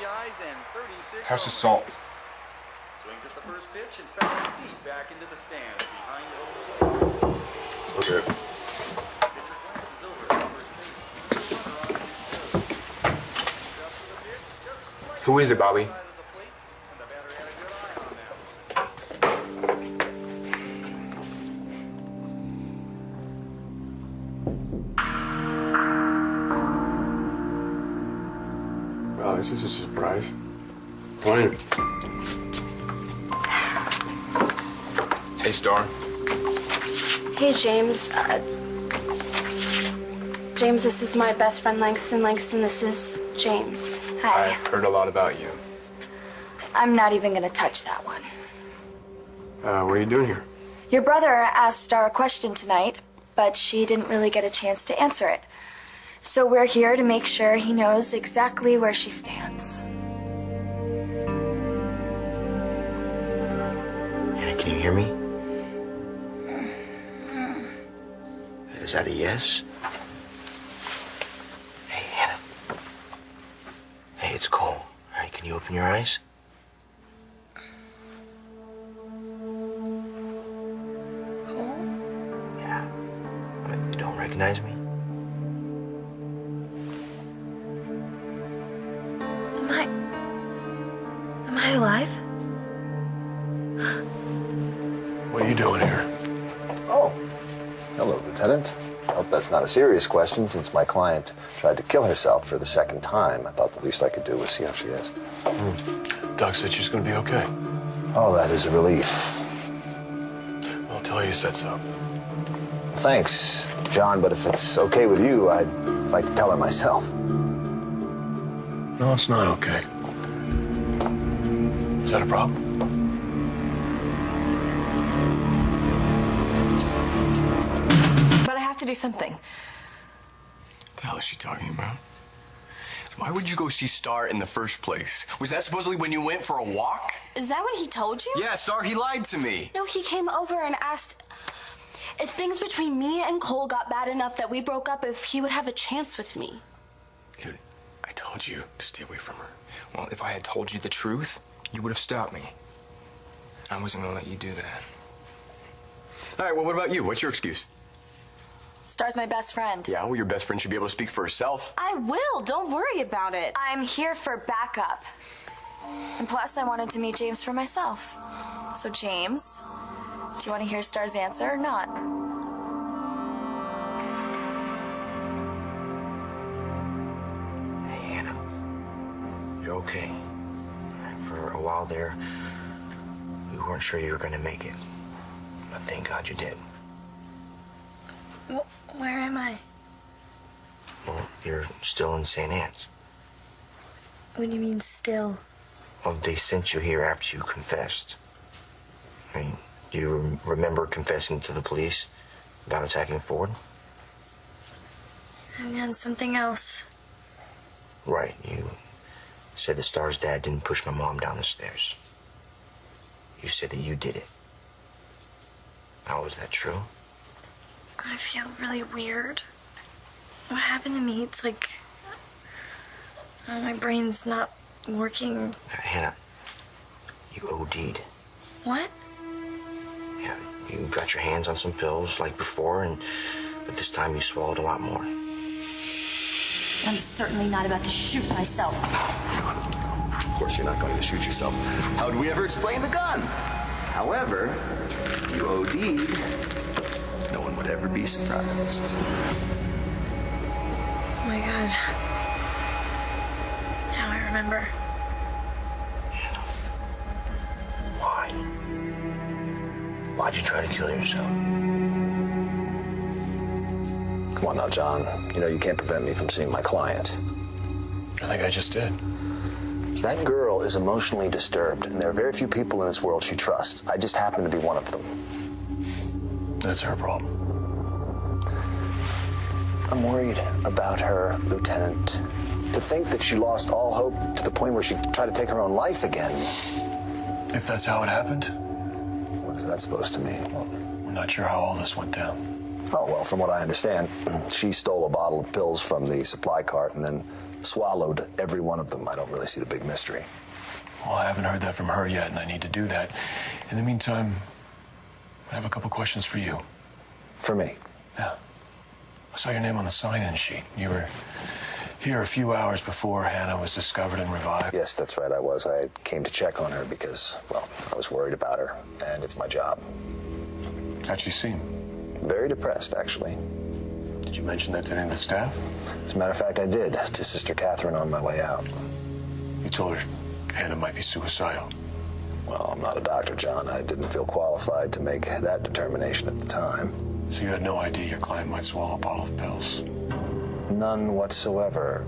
RBIs and 36. How's the salt? Swings at the first pitch and fouled it deep back into the stands behind home. Okay. Pitcher glances over at first base. Runner on his toes. Up to the pitch, just slightly Who is it, Bobby? outside of the plate, and the batter had a good eye on that. Wow, this is a surprise. Come on in. Hey, Star. Hey, James. James, this is my best friend, Langston. Langston, this is James. Hi. I've heard a lot about you. I'm not even gonna touch that one. What are you doing here? Your brother asked Star a question tonight, but she didn't really get a chance to answer it. So we're here to make sure he knows exactly where she stands. Hannah, can you hear me? Is that a yes? Hey, Hannah. Hey, it's Cole. All right, can you open your eyes? Cole? Yeah. What, you don't recognize me? Am I alive? What are you doing here? Oh, hello, Lieutenant. Hope that's not a serious question since my client tried to kill herself for the second time. I thought the least I could do was see how she is. Doc said she's gonna be okay. Oh, that is a relief. I'll tell her you said so. Thanks, John, but if it's okay with you, I'd like to tell her myself. No, it's not okay. Is that a problem? But I have to do something. What the hell is she talking about? Why would you go see Star in the first place? Was that supposedly when you went for a walk? Is that what he told you? Yeah, Star, he lied to me. No, he came over and asked if things between me and Cole got bad enough that we broke up, if he would have a chance with me. Dude, I told you to stay away from her. Well, if I had told you the truth, you would have stopped me. I wasn't gonna let you do that. All right, well, what about you? What's your excuse? Star's my best friend. Yeah, well, your best friend should be able to speak for herself. I will. Don't worry about it. I'm here for backup. And plus, I wanted to meet James for myself. So, James, do you want to hear Star's answer or not? Hey, Hannah. You're okay. For a while there, we weren't sure you were gonna make it. But thank God you did. Where am I? Well, you're still in St. Anne's. What do you mean, still? Well, they sent you here after you confessed. I mean, do you remember confessing to the police about attacking Ford? And then something else. Right, you said that Star's dad didn't push my mom down the stairs. You said that you did it. Now, was that true? I feel really weird. What happened to me? It's like my brain's not working. Hannah, you OD'd. What? Yeah, you got your hands on some pills like before, but this time you swallowed a lot more. I'm certainly not about to shoot myself. Of course, you're not going to shoot yourself. How would we ever explain the gun? However, you OD'd. No one would ever be surprised. Oh my God. Now I remember. Hannah, why? Why'd you try to kill yourself? Come on now, John. You know you can't prevent me from seeing my client. I think I just did. That girl is emotionally disturbed, and there are very few people in this world she trusts. I just happen to be one of them. That's her problem. I'm worried about her, Lieutenant. To think that she lost all hope to the point where she tried to take her own life again. If that's how it happened, What is that supposed to mean? we're not sure how all this went down. Oh, well, from what I understand, she stole a bottle of pills from the supply cart and then swallowed every one of them. I don't really see the big mystery. Well, I haven't heard that from her yet, and I need to do that. In the meantime, I have a couple questions for you. For me? Yeah. I saw your name on the sign-in sheet. You were here a few hours before Hannah was discovered and revived. Yes, that's right, I was. I came to check on her because, well, I was worried about her, and it's my job. How'd she seem? Very depressed, actually. Did you mention that to any of the staff? As a matter of fact, I did, to Sister Catherine on my way out. You told her Hannah might be suicidal. Well, I'm not a doctor, John. I didn't feel qualified to make that determination at the time. So you had no idea your client might swallow a bottle of pills? None whatsoever.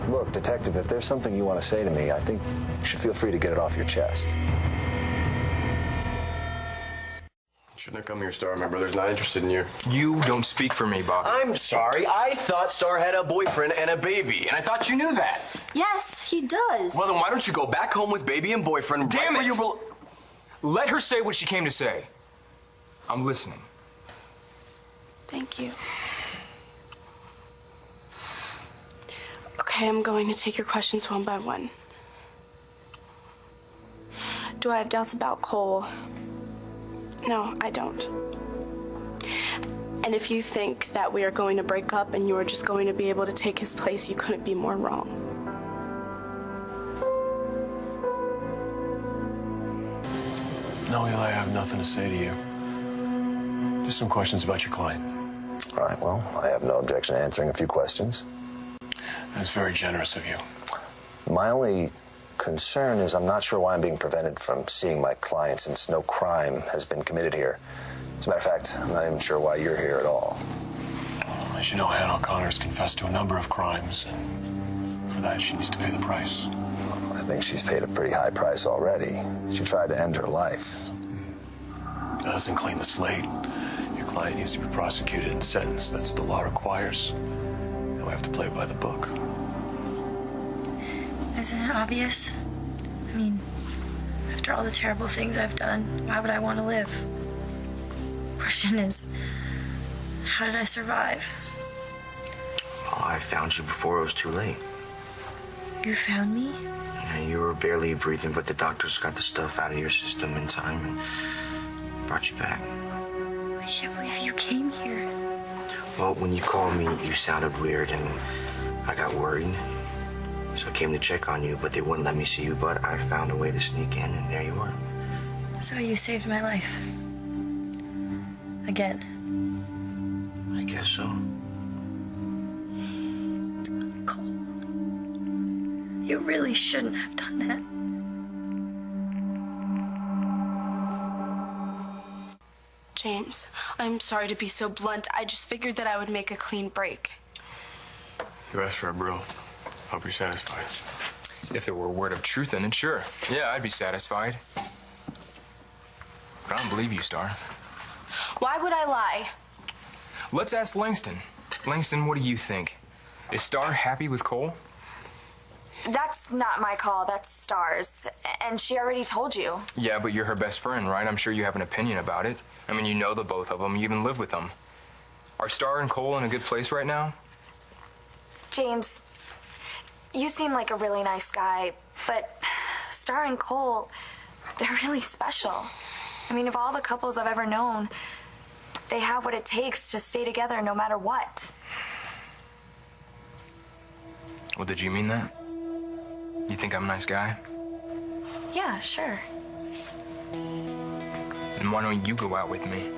Look, Detective, if there's something you want to say to me, I think you should feel free to get it off your chest. Shouldn't have come here, Star. My brother's not interested in you. You don't speak for me, Bob. I'm sorry. I thought Star had a boyfriend and a baby, and I thought you knew that. Yes, he does. Well, then why don't you go back home with baby and boyfriend? Damn right it! where you will... Let her say what she came to say. I'm listening. Thank you. Okay, I'm going to take your questions one by one. Do I have doubts about Cole? No, I don't. And if you think that we are going to break up and you are just going to be able to take his place, you couldn't be more wrong. No, Eli, I have nothing to say to you. Just some questions about your client. All right, well, I have no objection to answering a few questions. That's very generous of you. My only concern is I'm not sure why I'm being prevented from seeing my client since no crime has been committed here. As a matter of fact, I'm not even sure why you're here at all. As you know, Hannah O'Connor's confessed to a number of crimes, and for that she needs to pay the price. I think she's paid a pretty high price already. She tried to end her life. That doesn't clean the slate. Your client needs to be prosecuted and sentenced. That's what the law requires. And we have to play by the book. Isn't it obvious? I mean, after all the terrible things I've done, why would I want to live? Question is, how did I survive? Oh, I found you before it was too late. You found me? Yeah, you were barely breathing, but the doctors got the stuff out of your system in time and brought you back. I can't believe you came here. Well, when you called me, you sounded weird, and I got worried. So I came to check on you, but they wouldn't let me see you, but I found a way to sneak in, and there you were. So you saved my life. Again. I guess so. Cole, you really shouldn't have done that. James, I'm sorry to be so blunt. I just figured that I would make a clean break. You asked for it, bro. Hope you're satisfied. If there were a word of truth in it, sure. Yeah, I'd be satisfied. But I don't believe you, Star. Why would I lie? Let's ask Langston. Langston, what do you think? Is Star happy with Cole? That's not my call, that's Star's. And she already told you. Yeah, but you're her best friend, right? I'm sure you have an opinion about it. I mean, you know the both of them. You even live with them. Are Star and Cole in a good place right now? James, you seem like a really nice guy, but Star and Cole, they're really special. I mean, of all the couples I've ever known, they have what it takes to stay together no matter what. Well, did you mean that? You think I'm a nice guy? Yeah, sure. Then why don't you go out with me?